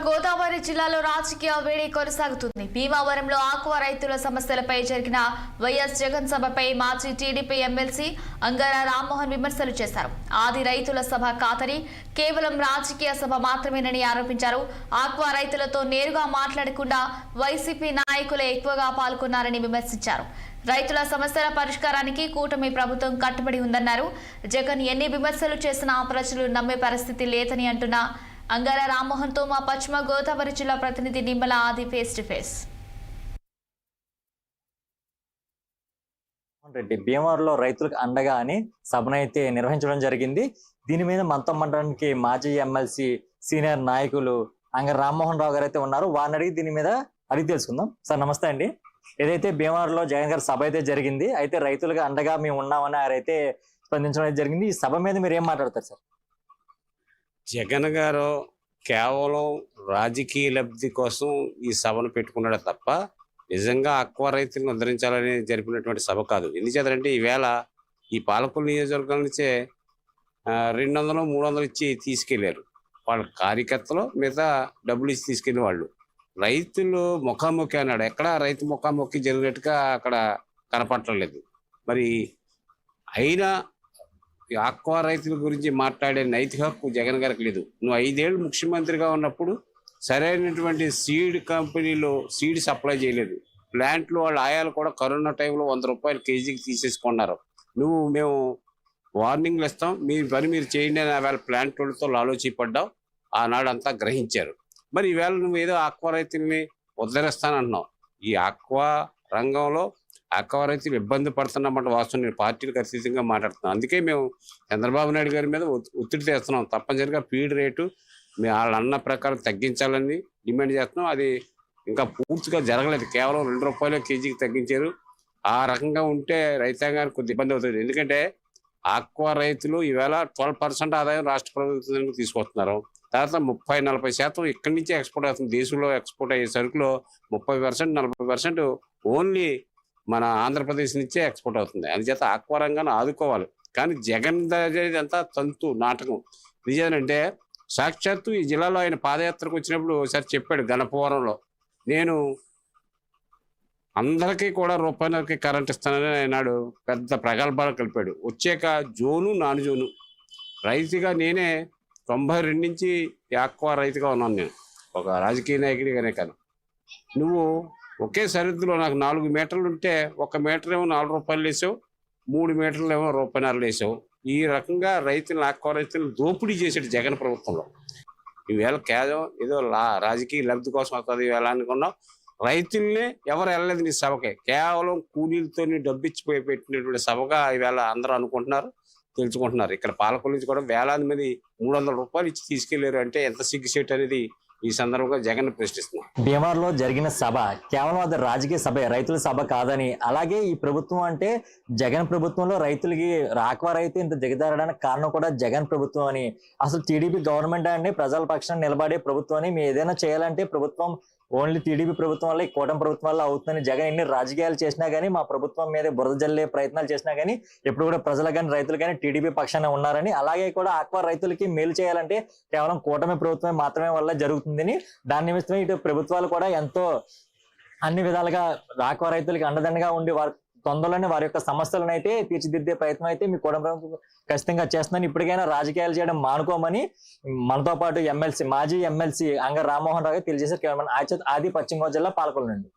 గోదావరి జిల్లాలో రాజకీయ వేడి కొనసాగుతుంది. భీమవరంలో ఆక్వా రైతుల సమస్యలపై జరిగిన వైఎస్ జగన్ సభపై మాజీ టీడీపీ ఎమ్మెల్సీ అంగార రామ్మోహన్ విమర్శలు చేశారు. ఆది రైతుల సభ కాదని కేవలం రాజకీయ సభ మాత్రమేనని ఆరోపించారు. ఆక్వా రైతులతో నేరుగా మాట్లాడకుండా వైసీపీ నాయకులే ఎక్కువగా పాల్గొన్నారని విమర్శించారు. రైతుల సమస్యల పరిష్కారానికి కూటమి ప్రభుత్వం కట్టుబడి ఉందన్నారు. జగన్ ఎన్ని విమర్శలు చేసినా ప్రజలు నమ్మే పరిస్థితి లేదని అంటున్న అంగార రామ్మోహన్ తో మా పశ్చిమ గోదావరి జిల్లా ప్రతినిధి నిమ్మల ఆది ఫేస్ టు ఫేస్. రెడ్డి భీమవరంలో రైతులకు అండగా అని సభనైతే నిర్వహించడం జరిగింది. దీని మీద మంతం మండలానికి మాజీ ఎమ్మెల్సీ సీనియర్ నాయకులు అంగార రామ్మోహన్ రావు గారు అయితే ఉన్నారు. వారిని అడిగి దీని మీద అడిగి తెలుసుకుందాం. సార్ నమస్తే అండి. ఏదైతే భీమవరంలో జగన్ గారి సభ అయితే జరిగింది, అయితే రైతులకు అండగా మేము ఉన్నామని ఆయనైతే స్పందించడం అయితే జరిగింది. ఈ సభ మీద మీరు ఏం మాట్లాడతారు సార్? జగన్ గారు కేవలం రాజకీయ లబ్ధి కోసం ఈ సభను పెట్టుకున్నాడు తప్ప నిజంగా ఆక్వా రైతులను ఉద్ధరించాలని జరిపినటువంటి సభ కాదు. ఎందుచేతంటే ఈవేళ ఈ పాలకొల్లు నియోజకవర్గం నుంచే 200-300 ఇచ్చి తీసుకెళ్లారు వాళ్ళ కార్యకర్తలు, మిగతా డబ్బులు ఇచ్చి తీసుకెళ్లిన వాళ్ళు. రైతులు ముఖాముఖి అన్నాడు, ఎక్కడ రైతు ముఖాముఖి జరిగినట్టుగా అక్కడ కనపడలేదు. మరి అయినా ఆక్వా రైతుల గురించి మాట్లాడే నైతిక హక్కు జగన్ గారికి లేదు. నువ్వు 5 ఏళ్ళు ముఖ్యమంత్రిగా ఉన్నప్పుడు సరైనటువంటి సీడ్ కంపెనీలో సీడ్ సప్లై చేయలేదు. ప్లాంట్లు వాళ్ళ ఆయాలు కూడా కరోనా టైంలో 100 రూపాయలు కేజీకి తీసేసుకున్నారు. మేము వార్నింగ్లు ఇస్తాం, మీ పని మీరు చేయండి అని వేళ ప్లాంట్ వాళ్ళతో ఆలోచింపడ్డావు. ఆనాడు అంతా గ్రహించారు. మరి ఈవేళ నువ్వు ఏదో ఆక్వా రైతుల్ని ఉద్ధరిస్తానంటున్నావు. ఈ ఆక్వా రంగంలో ఆక్వా రైతులు ఇబ్బంది పడుతున్నామంటే వాస్తవం. నేను పార్టీలకు అతీతంగా మాట్లాడుతున్నాను. అందుకే మేము చంద్రబాబు నాయుడు గారి మీద ఒత్తిడి తెస్తున్నాం. తప్పనిసరిగా ఫీడ్ రేటు వాళ్ళ అన్న ప్రకారం తగ్గించాలని డిమాండ్ చేస్తున్నాం. అది ఇంకా పూర్తిగా జరగలేదు. కేవలం 2 రూపాయలు కేజీకి తగ్గించారు. ఆ రకంగా ఉంటే రైతాంగానికి కొద్ది ఇబ్బంది అవుతుంది. ఎందుకంటే ఆక్వా రైతులు ఈవేళ 12% ఆదాయం రాష్ట్ర ప్రభుత్వం తీసుకొస్తున్నారు. తర్వాత 30-40% ఇక్కడి నుంచే ఎక్స్పోర్ట్ అవుతుంది. దేశంలో ఎక్స్పోర్ట్ అయ్యే సరుకులో 30%-40% ఓన్లీ మన ఆంధ్రప్రదేశ్ నుంచే ఎక్స్పోర్ట్ అవుతుంది. అందుచేత ఆక్వా రంగాన్ని ఆదుకోవాలి. కానీ జగన్ అంతా తంతు నాటకం. నిజమేనంటే సాక్షాత్తు ఈ జిల్లాలో ఆయన పాదయాత్రకు వచ్చినప్పుడు ఒకసారి చెప్పాడు గణపవరంలో, నేను అందరికీ కూడా రూపాయలకి కరెంట్ ఇస్తానని ఆయనాడు పెద్ద ప్రగల్భాలు కలిపాడు. వచ్చాక జోను నాన్ జోను రైతుగా నేనే 92 నుంచి ఆక్వా రైతుగా ఉన్నాను. నేను ఒక రాజకీయ నాయకుడిగానే కాదు. నువ్వు ఒకే సరిహద్దులో నాకు 4 మీటర్లు ఉంటే 1 మీటర్ ఏమో 4 రూపాయలు వేసావు, 3 మీటర్లు ఏమో రూపాయలు వేసావు. ఈ రకంగా రైతులు ఆక్వా రైతులు దోపిడీ చేసాడు జగన్ ప్రభుత్వంలో. ఈవేళ కేవలం ఏదో రాజకీయ లబ్ధి కోసం వస్తుంది ఈవేళ అనుకున్నావు. రైతుల్ని ఎవరు వెళ్ళలేదు నీ సభకే. కేవలం కూలీలతో డబ్బిచ్చిపోయి పెట్టినటువంటి సభగా ఈవేళ అందరూ అనుకుంటున్నారు, తెలుసుకుంటున్నారు. ఇక్కడ పాలకొల్లు నుంచి కూడా వేలాది మంది 300 రూపాయలు ఇచ్చి తీసుకెళ్లారు అంటే ఎంత సిగ్గుసేట్ అనేది ఈ సందర్భంగా జగన్ ప్రశ్నిస్తున్నారు. భీమవరంలో జరిగిన సభ కేవలం అది రాజకీయ సభ, రైతుల సభ కాదని, అలాగే ఈ ప్రభుత్వం అంటే జగన్ ప్రభుత్వంలో రైతులకి ఆక్వా రైతు ఇంత దిగజారడానికి కారణం కూడా జగన్ ప్రభుత్వం అని, అసలు టీడీపీ గవర్నమెంట్ అండి ప్రజల పక్షాన నిలబడే ప్రభుత్వం అని, మేము ఏదైనా చేయాలంటే ప్రభుత్వం ఓన్లీ టీడీపీ ప్రభుత్వం వల్ల, ఈ కూటమి ప్రభుత్వం వల్ల అవుతుందని జగన్ ఎన్ని రాజకీయాలు చేసినా గానీ, మా ప్రభుత్వం మీద బురద జల్లే ప్రయత్నాలు చేసినా గానీ ఎప్పుడు కూడా ప్రజలు కానీ రైతులు కానీ టీడీపీ పక్షాన ఉన్నారని, అలాగే కూడా ఆక్వా రైతులకి మేలు చేయాలంటే కేవలం కూటమి ప్రభుత్వమే మాత్రమే వల్ల జరుగుతుందని, దాని నిమిత్తమే ఇటు ప్రభుత్వాలు కూడా ఎంతో అన్ని విధాలుగా ఆక్వా రైతులకి అండదండగా ఉండి వారి తొందరలోనే వారి యొక్క సమస్యలను అయితే తీర్చిదిద్దే ప్రయత్నం అయితే మీ కూటమి ప్రభుత్వం ఖచ్చితంగా చేస్తుందని, ఇప్పటికైనా రాజకీయాలు చేయడం మానుకోమని మనతో పాటు మాజీ ఎమ్మెల్సీ అంగార రామ్మోహన్ రావు తెలియజేశారు. కేవలం ఆది పశ్చిమ గోదావరి జిల్లా పాలకొల్లు నుండి.